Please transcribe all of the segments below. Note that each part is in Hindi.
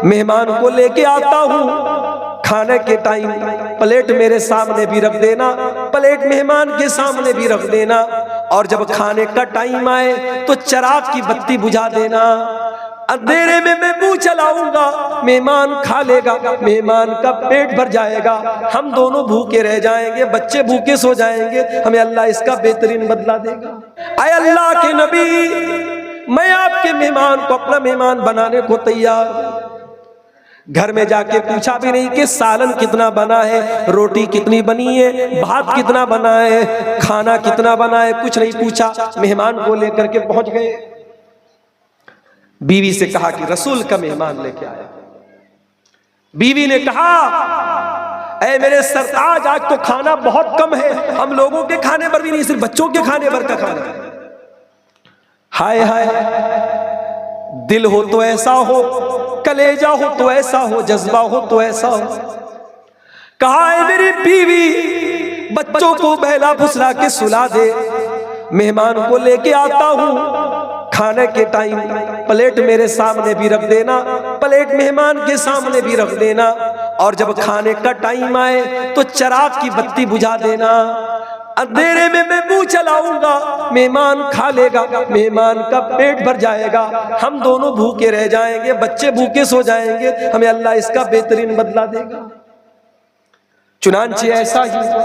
मेहमान को लेके आता हूँ, खाने के टाइम प्लेट मेरे सामने भी रख देना, प्लेट मेहमान के सामने भी रख देना, और जब खाने का टाइम आए तो चिराग की बत्ती बुझा देना। अंधेरे में मैं मुंह चलाऊंगा, मेहमान खा लेगा, मेहमान का पेट भर जाएगा, हम दोनों भूखे रह जाएंगे, बच्चे भूखे सो जाएंगे, हमें अल्लाह इसका बेहतरीन बदला देगा। आए अल्लाह के नबी, मैं आपके मेहमान को अपना मेहमान बनाने को तैयार। घर में जाके पूछा भी नहीं कि सालन कितना बना है, रोटी कितनी बनी है, भात कितना बना है, खाना कितना बना है, कुछ नहीं पूछा, मेहमान को लेकर के पहुंच गए। बीवी से कहा कि रसूल का मेहमान लेके आया। बीवी ने कहा, ऐ मेरे सरताज, आज तो खाना बहुत कम है, हम लोगों के खाने पर भी नहीं, सिर्फ बच्चों के खाने पर का खाना है। हाय हाय, दिल हो तो ऐसा हो, कलेजा हो तो ऐसा हो, जज्बा हो तो ऐसा हो। कहा है मेरी बीवी, बच्चों को बहला फुसला के सुला दे, मेहमान को लेके आता हूं, खाने के टाइम प्लेट मेरे सामने भी रख देना, प्लेट मेहमान के सामने भी रख देना, और जब खाने का टाइम आए तो चिराग की बत्ती बुझा देना। अंधेरे में मैं मुंह चलाऊंगा, मेहमान खा लेगा, मेहमान का पेट भर जाएगा, हम दोनों भूखे रह जाएंगे, बच्चे भूखे सो जाएंगे, हमें अल्लाह इसका बेहतरीन बदला देगा। चुनांचे ऐसा ही हुआ।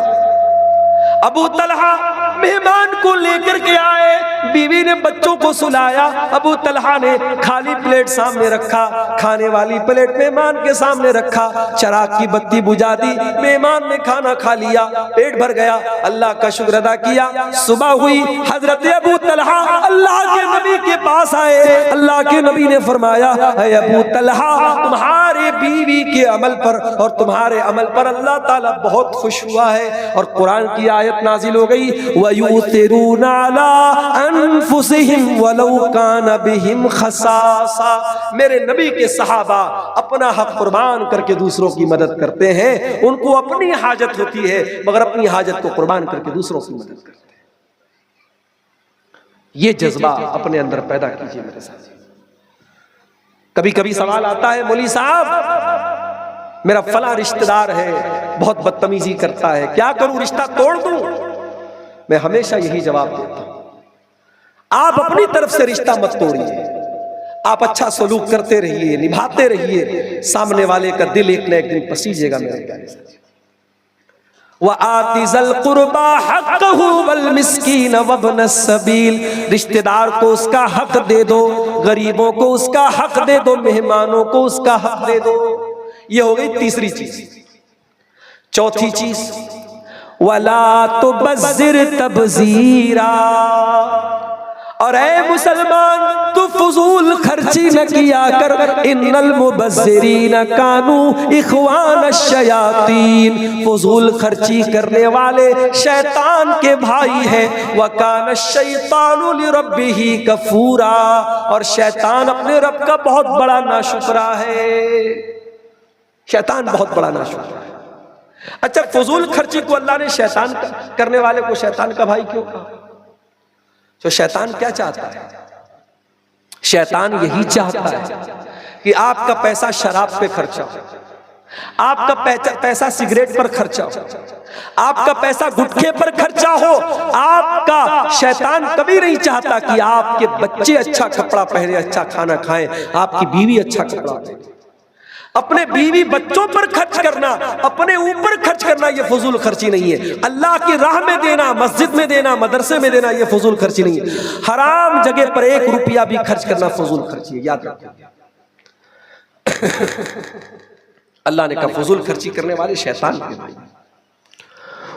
अबू तलहा मेहमान को लेकर के आए, बीवी ने बच्चों को सुलाया, अबू तलहा ने खाली प्लेट सामने रखा, खाने वाली प्लेट मेहमान के सामने रखा, चिराग की बत्ती बुझा दी, मेहमान ने खाना खा लिया, पेट भर गया, अल्लाह का शुक्र अदा किया। सुबह हुई, हजरत अबू तलहा अल्लाह के नबी के पास आए। अल्लाह के नबी ने फरमाया, अबू तलहा, तुम्हारे बीवी के अमल पर और तुम्हारे अमल पर अल्लाह ताला बहुत खुश हुआ है, और कुरान की आयत नाजिल हो गई, वयुतिरूना अला अनफुसिहिम वलौ काना बिहिम खसासा। मेरे नबी के सहाबा अपना हक कुर्बान करके दूसरों की मदद करते हैं, उनको अपनी हाजत होती है मगर अपनी हाजत को कुर्बान करके दूसरों की मदद करते हैं। ये जज्बा अपने अंदर पैदा कीजिए मेरे साथ। कभी कभी सवाल आता है, मौलवी साहब मेरा फला रिश्तेदार है, बहुत बदतमीजी करता है, क्या करूं, रिश्ता तोड़ दूं? मैं हमेशा यही जवाब देता हूं, आप अपनी तरफ से रिश्ता मत तोड़िए, आप अच्छा सलूक करते रहिए, निभाते रहिए, सामने वाले का दिल एक न एक दिन पसीजेगा मेरे प्यारे साथी। वआतिज़ल कुर्बा हक़्क़हु वल मिस्कीन वब्न सबील, रिश्तेदार को उसका हक दे दो, गरीबों को उसका हक दे दो, मेहमानों को उसका हक दे दो। ये हो गई तीसरी चीज। चौथी चीज, वला तुबज़्ज़िर तबज़ीरा, और ऐ मुसलमान तू फजूल खर्ची न किया कर, इन्नल मुबज़्ज़िरीन कानू इख़वान अश-शयातीन, फजूल खर्ची करने वाले शैतान के भाई हैं, व कान अश-शैतानु लिरब्बिही कफूरा, और शैतान अपने रब का बहुत बड़ा नाशुक्रा है, शैतान बहुत बड़ा नाशुक्र है। अच्छा, फजूल खर्ची को अल्लाह ने शैतान करने वाले को शैतान का भाई क्यों कहा? तो शैतान क्या चाहता है? शैतान यही चाहता है कि आपका पैसा शराब पे खर्चा हो, आपका पैसा सिगरेट पर खर्चा हो, आपका पैसा गुटखे पर खर्चा हो। आपका शैतान कभी नहीं चाहता कि आपके बच्चे अच्छा कपड़ा पहने, अच्छा खाना खाएं, आपकी बीवी अच्छा कपड़ा पहने। अपने बीवी बच्चों पर खर्च करना, अपने ऊपर खर्च करना, ये फजूल खर्ची नहीं है। अल्लाह की राह में देना, मस्जिद में देना, मदरसे में देना, ये फजूल खर्ची नहीं है। हराम जगह पर 1 रुपया भी खर्च करना फजूल खर्ची है, याद रखो। अल्लाह ने कहा फजूल खर्ची करने वाले शैतान के भाई।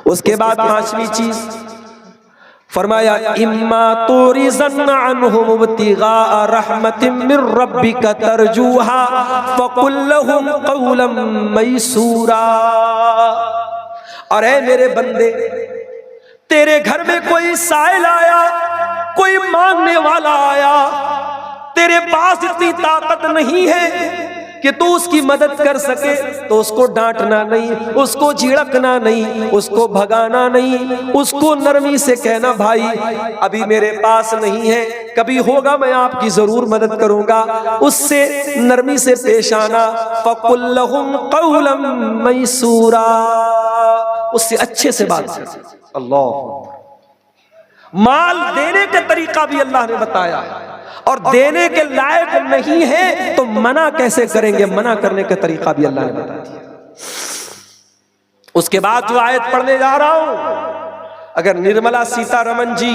उसके बाद 5वीं चीज फरमाया, इम्मा तुरिज़न अन्हुम इब्तिगा रहमतिन मिर रब्बिका तरजूहा फकुल लहुम क़ौलन मैसूरा, और ऐ मेरे बंदे, तेरे घर में कोई साइल आया, कोई मांगने वाला आया, तेरे पास इतनी ताकत नहीं है कि तू उसकी मदद कर सके तो उसको डांटना नहीं, उसको झिड़कना नहीं, उसको भगाना नहीं, उसको नरमी से कहना भाई अभी मेरे पास नहीं है, कभी होगा मैं आपकी जरूर मदद करूंगा, उससे नरमी से पेश आना। फकुल लहुम कौलन मैसूरा, उससे अच्छे से बात कर। अल्लाह, माल देने का तरीका भी अल्लाह ने बताया, और देने के लायक नहीं है तो मना कैसे करेंगे, मना करने का तरीका भी अल्लाह ने बता दिया। उसके बाद जो आयत पढ़ने जा रहा हूं, अगर निर्मला सीतारमण जी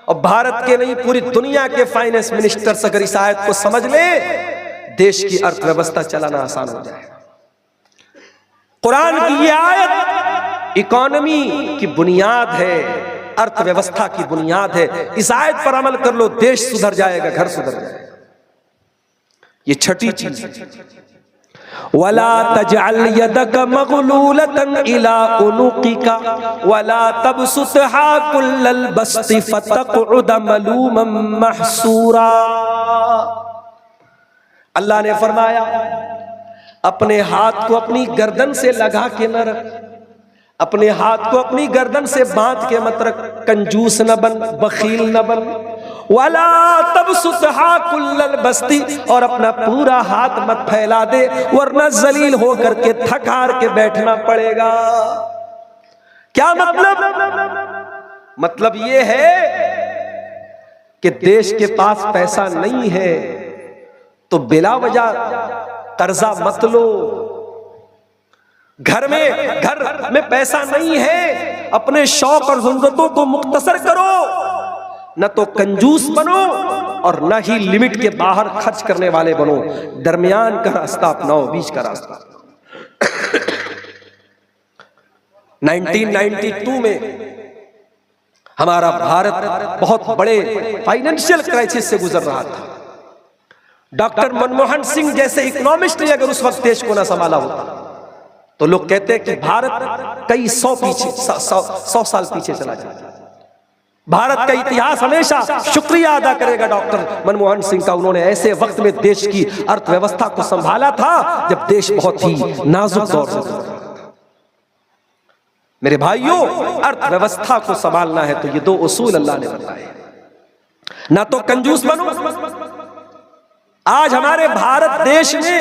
और भारत के नहीं पूरी दुनिया के फाइनेंस मिनिस्टर्स अगर इस आयत को समझ ले, देश की अर्थव्यवस्था चलाना आसान हो जाए। कुरान की यह आयत इकोनॉमी की बुनियाद है, अर्थव्यवस्था की बुनियाद है। इस आयत पर अमल कर लो, देश सुधर जाएगा, घर सुधर जाएगा। ये छठी चीज, वला तजअल यदक मगलूलतन इला उनुकिका वला तबसुतहा कुल्लल बस्ति फतक़उद मलूमन महसूरा। अल्लाह ने फरमाया अपने हाथ को अपनी गर्दन से लगा के न रख, अपने हाथ को अपनी गर्दन से बांध के मत रख, कंजूस न बन, बखील न बन। वला तबसुतहा कुल्लल बस्ती, और अपना पूरा हाथ मत फैला दे, वरना जलील होकर के थक हार के बैठना पड़ेगा। क्या मतलब ये है कि देश के पास पैसा नहीं है तो बिला वजह कर्जा मत लो। घर में पैसा नहीं है, अपने शौक और जरूरतों को मुख्तसर करो, न तो कंजूस बनो और न ही लिमिट के बाहर खर्च करने वाले बनो। दरमियान का रास्ता अपनाओ, बीच का रास्ता। 1992 में हमारा भारत बहुत बड़े फाइनेंशियल क्राइसिस से गुजर रहा था। डॉक्टर मनमोहन सिंह जैसे इकोनॉमिस्ट ने अगर उस वक्त देश को ना संभाला होता तो लोग कहते हैं कि भारत कई सौ साल पीछे चला जाता। भारत का इतिहास हमेशा शुक्रिया अदा करेगा डॉक्टर मनमोहन सिंह का। उन्होंने ऐसे वक्त में देश की अर्थव्यवस्था को संभाला था जब देश बहुत ही नाजुक दौर से गुजर रहा था। मेरे भाइयों, अर्थव्यवस्था को संभालना है तो ये दो उसूल अल्लाह ने बताए, ना तो कंजूस बनो। आज हमारे भारत देश में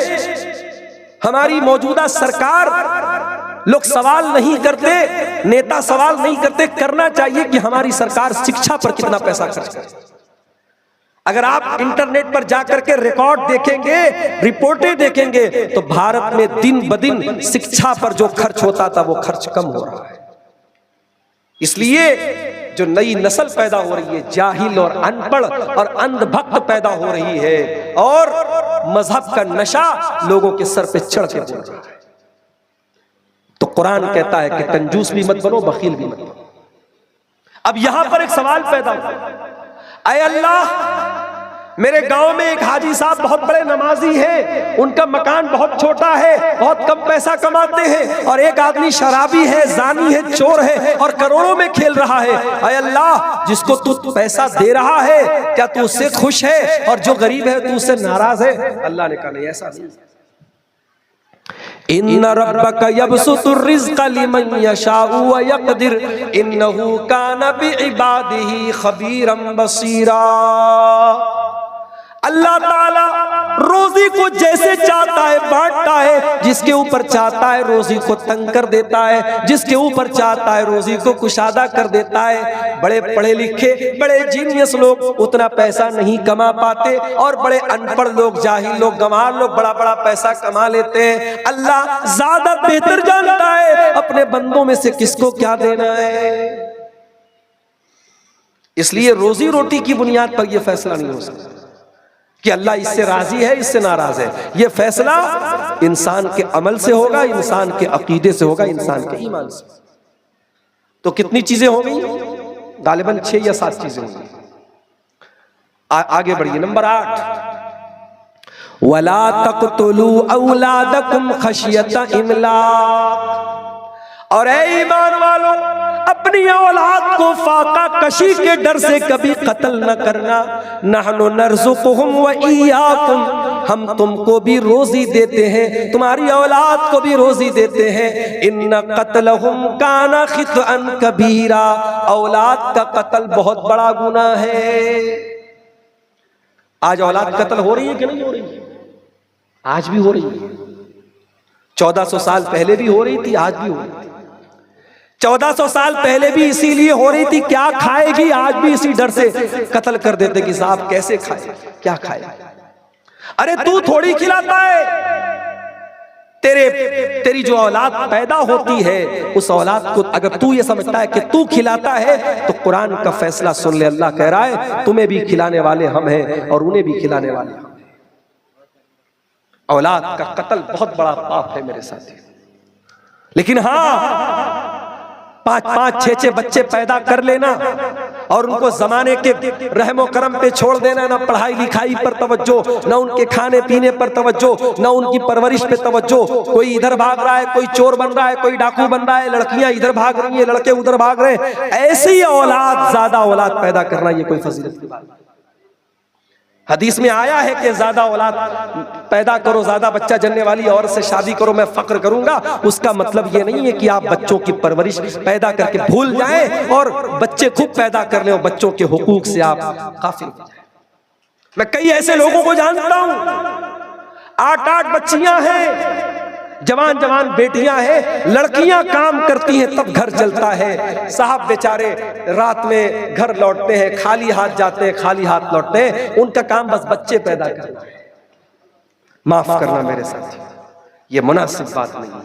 हमारी मौजूदा सरकार, लोग सवाल नहीं करते, नेता सवाल नहीं करते, करना चाहिए कि हमारी सरकार शिक्षा पर कितना पैसा खर्च करे। अगर आप इंटरनेट पर जाकर के रिकॉर्ड देखेंगे, रिपोर्टें देखेंगे, तो भारत में दिन ब दिन शिक्षा पर जो खर्च होता था वो खर्च कम हो रहा है। इसलिए जो नई नस्ल पैदा हो रही है, जाहिल और अनपढ़ और अंधभक्त पैदा हो रही है, और मजहब का नशा लोगों के सर पे चढ़ के बोल रहा है। तो कुरान कहता है कि कंजूस भी मत बनो, बखील भी मत बनो। अब यहां पर एक सवाल पैदा हुआ, ऐ अल्लाह, मेरे गांव में एक हाजी साहब बहुत बड़े नमाजी हैं, उनका मकान बहुत छोटा है, बहुत कम पैसा कमाते हैं, और एक आदमी शराबी है, जानी है, चोर है और करोड़ों में खेल रहा है। ऐ अल्लाह, जिसको तू पैसा दे रहा है क्या तू उससे खुश है, और जो गरीब है तू उससे नाराज है? अल्लाह ने कहा नहीं, ऐसा नहीं। इन्ना रब्बका यबसुतुर रिज़्क़ लिमन यशाउ व यक़दिर इन्नहु काना बिइबादिही खबीरन बसीरा। अल्लाह ताला रोजी को जैसे चाहता है बांटता है, जिसके ऊपर चाहता है रोजी को तंग कर देता है, जिसके ऊपर चाहता है रोजी को कुशादा कर देता है। बड़े पढ़े लिखे, बड़े जीनियस लोग उतना पैसा नहीं कमा पाते, और बड़े अनपढ़ लोग, जाहिल लोग, गंवार लोग बड़ा बड़ा पैसा कमा लेते हैं। अल्लाह ज्यादा बेहतर जानता है अपने बंदों में से किसको क्या देना है। इसलिए रोजी रोटी की बुनियाद पर यह फैसला नहीं हो सकता कि अल्लाह इससे राजी है, इससे नाराज है। यह फैसला इंसान के अमल से होगा, इंसान के अकीदे से होगा, इंसान के ईमान से। तो कितनी चीजें होंगी? गालिबन 6 या 7 चीजें होंगी। आगे बढ़िए। नंबर 8, वला तक़तुलू औलादकुम खशियत इमलाक। और ऐ ईमान वालों, अपनी औलाद को फाका कशी के डर से कभी कत्ल न करना। नहनु नर्जुकुहुम व इय्याकुम, हम तुमको भी रोजी देते हैं, तुम्हारी औलाद को भी रोजी देते हैं। इन्ना कत्लहुम काना खितअन कबीरा, औलाद का कत्ल बहुत बड़ा गुनाह है। आज औलाद कत्ल हो रही है कि नहीं हो रही है? आज भी हो रही है। 1400 साल पहले भी हो रही थी, आज भी हो रही थी। 1400 साल पहले भी इसीलिए हो रही थी, क्या खाएगी, आज भी इसी डर से कत्ल कर देते कि साहब कैसे खाए, क्या खाए। अरे तू थोड़ी खिलाता है, तेरी जो औलाद पैदा होती है उस औलाद को अगर तू ये समझता है कि तू खिलाता है तो कुरान का फैसला सुन ले। अल्लाह कह रहा है तुम्हें भी खिलाने वाले हम हैं और उन्हें भी खिलाने वाले हम हैं। औलाद का कत्ल बहुत बड़ा पाप है मेरे साथी। लेकिन हाँ, 5-5, 6-6 बच्चे पैदा कर लेना और उनको जमाने के रहमो करम पे छोड़ देना, ना पढ़ाई लिखाई पर तवज्जो, ना उनके खाने पीने पर तवज्जो, ना उनकी परवरिश पे तवज्जो। कोई इधर भाग रहा है, कोई चोर बन रहा है, कोई डाकू बन रहा है, लड़कियां इधर भाग रही हैं, लड़के उधर भाग रहे हैं। ऐसी औलाद, ज्यादा औलाद पैदा करना ये कोई फजीलत की बात नहीं। हदीस में आया है कि ज्यादा औलाद पैदा करो, ज्यादा बच्चा जनने वाली औरत से शादी करो, मैं फक्र करूंगा। उसका मतलब ये नहीं है कि आप बच्चों की परवरिश पैदा करके भूल जाएं और बच्चे खूब पैदा कर लें और बच्चों के हुकूक से आप काफिल हो जाएं। मैं कई ऐसे लोगों को जानता हूं, 8-8 बच्चियां हैं, जवान जवान बेटियां हैं, लड़कियां काम करती हैं तब घर चलता है। साहब बेचारे रात में घर लौटते हैं, खाली हाथ जाते हैं, खाली हाथ लौटते हैं। उनका काम बस बच्चे पैदा करना है। माफ करना मेरे साथी, ये मुनासिब बात नहीं है।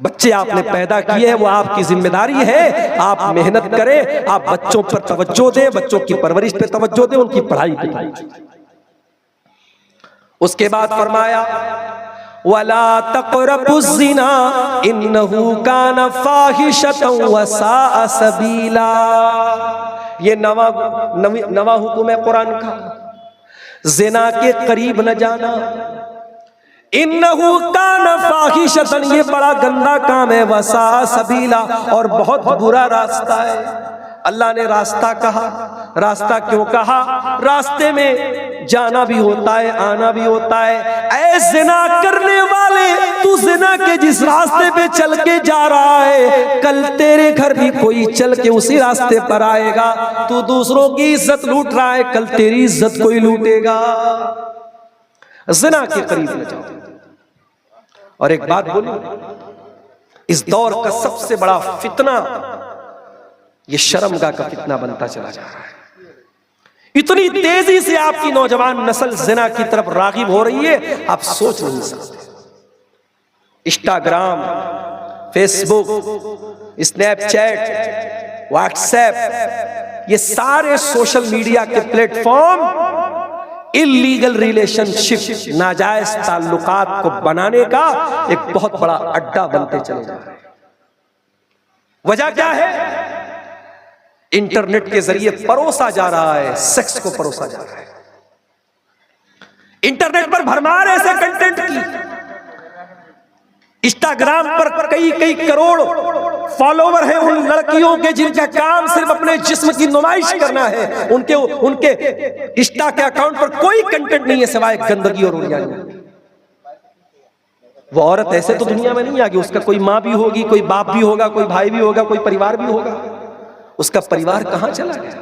बच्चे आपने पैदा किए हैं, वो आपकी जिम्मेदारी है। आप मेहनत करें, आप बच्चों पर तवज्जो दें, बच्चों की परवरिश पे तवज्जो दें, उनकी पढ़ाई पे तवज्जो दें। उसके बाद फरमाया वला तक़रबुज़्ज़िना इन्नहु काना फ़ाहिशतन व साअ सबीला। ये नवा हुक्म है कुरान का, ज़िना के करीब न जाना। इन्नहु काना फ़ाहिशतन, ये बड़ा गंदा काम है, व साअ सबीला, और बहुत बुरा रास्ता है। अल्लाह ने रास्ता कहा, रास्ता क्यों कहा? रास्ते में जाना भी होता है, आना भी होता है। ऐ ज़िना करने वाले, तू ज़िना के जिस रास्ते पे चल के जा रहा है, कल तेरे घर भी कोई चल के उसी रास्ते पर आएगा। तू दूसरों की इज्जत लूट रहा है, कल तेरी इज्जत कोई लूटेगा। ज़िना के करीब न जाओ। और एक बात बोलूं, इस दौर का सबसे बड़ा फितना ये शर्मगाह का फितना बनता चला जा रहा है। इतनी तेजी से आपकी नौजवान नस्ल ज़िना की तरफ रागिब हो रही है, आप सोच नहीं सकते। इंस्टाग्राम, फेसबुक, स्नैपचैट, व्हाट्सएप, ये सारे सोशल मीडिया के प्लेटफॉर्म इल्लीगल रिलेशनशिप, नाजायज ताल्लुकात को बनाने का एक बहुत बड़ा अड्डा बनते चले जा रहे हैं। वजह क्या है? इंटरनेट के जरिए परोसा जा रहा है, सेक्स को परोसा जा रहा है। इंटरनेट पर भरमार ऐसे कंटेंट की, इंस्टाग्राम पर कई करोड़ फॉलोवर हैं उन लड़कियों के जिनका काम सिर्फ अपने जिस्म की नुमाइश करना है। उनके इंस्टा के अकाउंट पर कोई कंटेंट नहीं है सिवाय गंदगी और उड़ियानी। वो औरत ऐसे तो दुनिया में नहीं आगी, उसका कोई माँ भी होगी, कोई बाप भी होगा, कोई भाई भी होगा, कोई परिवार भी होगा। उसका परिवार कहां चला गया?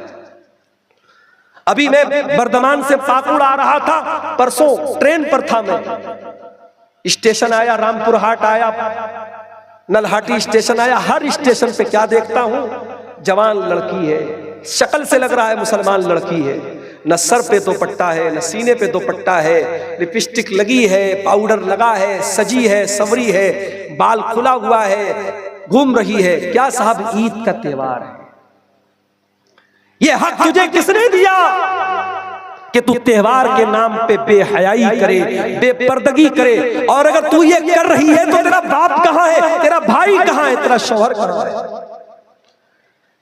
अभी मैं बर्दमान से पाकुड़ आ रहा था, परसों ट्रेन पर था मैं, स्टेशन आया, रामपुर हाट आया, नलहाटी स्टेशन आया। हर स्टेशन पे क्या देखता हूं? जवान लड़की है, शक्ल से लग रहा है मुसलमान लड़की है, न सर पे दुपट्टा है, न सीने पे दुपट्टा है, लिपस्टिक लगी है, पाउडर लगा है, सजी है, संवरी है, बाल खुला हुआ है, घूम रही है। क्या साहब, ईद का त्योहार है। ये हक तुझे किसने दिया कि तू त्योहार के नाम पे बेहयाई करे, बेपर्दगी करे? और अगर तू ये कर रही है तो तेरा बाप कहां है, तेरा भाई कहां है, तेरा शौहर कहां है?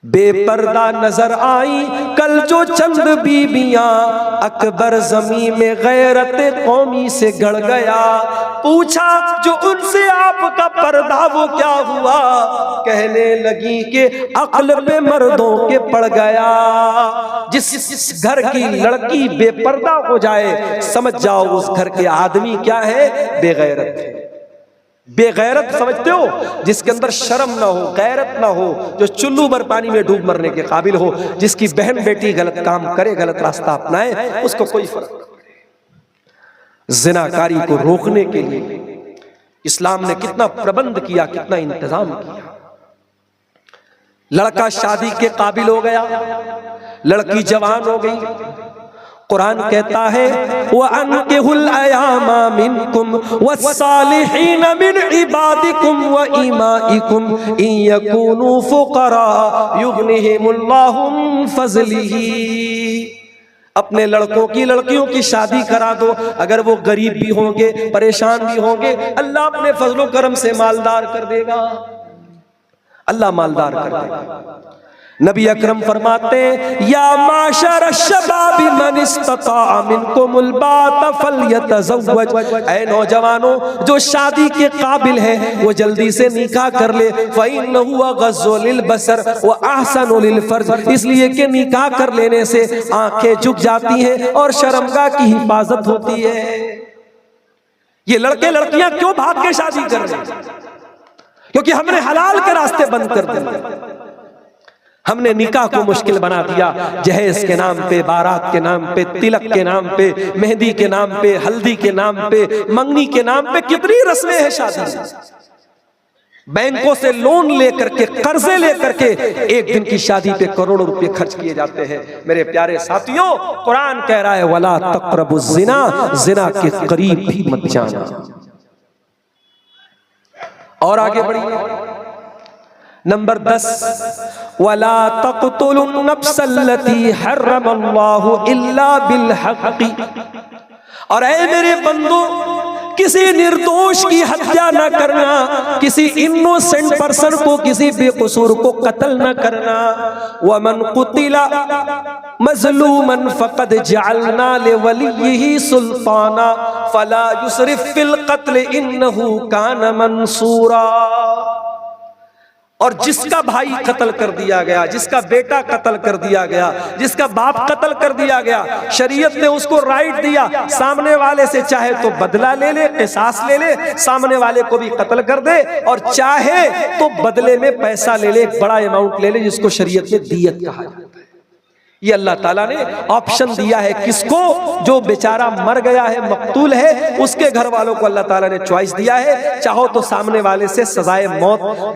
बेपर्दा नजर आई कल जो चंद बीबियां, अकबर जमी में गैरत कौमी से गड़ गया। पूछा जो उनसे आपका पर्दा वो क्या हुआ? कहने लगी कि अक्ल पे मर्दों के पड़ गया। जिस घर की लड़की बेपर्दा हो जाए समझ जाओ उस घर के आदमी क्या है? बेगैरत है। बेगैरत समझते हो? जिसके अंदर शर्म ना हो, गैरत ना हो, जो चुल्लू भर पानी में डूब मरने के काबिल हो, जिसकी बहन बेटी गलत काम करे, गलत रास्ता अपनाए, उसको कोई फर्क नहीं। जिनाकारी को रोकने के लिए इस्लाम ने कितना प्रबंध किया, कितना इंतजाम किया। लड़का शादी के काबिल हो गया, लड़की जवान हो गई। कुरान कहता है वअनकिहुल अयामा मिनकुम वस्सालिहीन मिन इबादिकुम व इमाइकुम इन यकूनु फुकरा युगनिहिमुल्लाहु मिन फज़लिही। अपने लड़कों की लड़कियों की शादी करा दो, अगर वो गरीब भी होंगे, परेशान भी होंगे, अल्लाह अपने फजलो करम से मालदार कर देगा। अल्लाह मालदार कर देगा। नबी अकरम फरमाते या माशर शबाबी मन इस्तता मिनकुमुल बात फलयतज़व्वज। ऐ नौजवानों, जो शादी के काबिल है वो जल्दी से निकाह कर ले। फ़इन्नहु अग़ज़्ज़ु लिलबसर व अहसनु लिलफ़र्ज। इसलिए कि निकाह कर लेने से आंखें झुक जाती हैं और शर्मगाह की हिफाजत होती है। ये लड़के लड़कियां क्यों भाग के शादी कर रहे हैं? क्योंकि हमने हलाल के रास्ते बंद कर दिए। हमने निकाह को मुश्किल बना दिया। जहेज के नाम पे, बारात के नाम पे, तिलक के नाम पे, मेहंदी के नाम पे, हल्दी के नाम पे, मंगनी के नाम पे कितनी रस्में हैं शादी। बैंकों से लोन लेकर के, कर्जे लेकर के एक दिन की शादी पे करोड़ों रुपए खर्च किए जाते हैं। मेरे प्यारे साथियों, कुरान कह रहा है वला तक़रबुज़ ज़िना, जिना के करीब भी मत जाना। और आगे बढ़िए। नंबर 10 वला तक़्तुलुन नफ्सल्लती हर्रमल्लाहु इल्ला बिल हक़्क़ि। और ऐ मेरे बंदो, किसी निर्दोष की हत्या न करना, किसी इनोसेंट पर्सन को, किसी बेकसूर को कत्ल न करना। वमन कुतिला मज़लूमन फ़क़द जअलना लिवलिय्यिही सुल्ताना फ़ला युसरिफ़ फ़िल क़त्ल इन्नहु कान मंसूरा। और जिसका भाई कत्ल कर दिया गया, जिसका बेटा कत्ल कर दिया गया, जिसका बाप कत्ल कर दिया गया, शरीयत ने उसको राइट दिया, सामने वाले से चाहे तो बदला ले ले, क़िसास ले ले, सामने वाले को भी कत्ल कर दे, और चाहे तो बदले में पैसा ले ले, एक बड़ा अमाउंट ले ले, जिसको शरीयत में दियत कहा जाता है। ये अल्लाह ताला ने ऑप्शन दिया है किसको? जो बेचारा मर गया है, मकतूल है, उसके घर वालों को अल्लाह ताला ने चॉइस दिया है, चाहो तो सामने वाले से सजाए मौत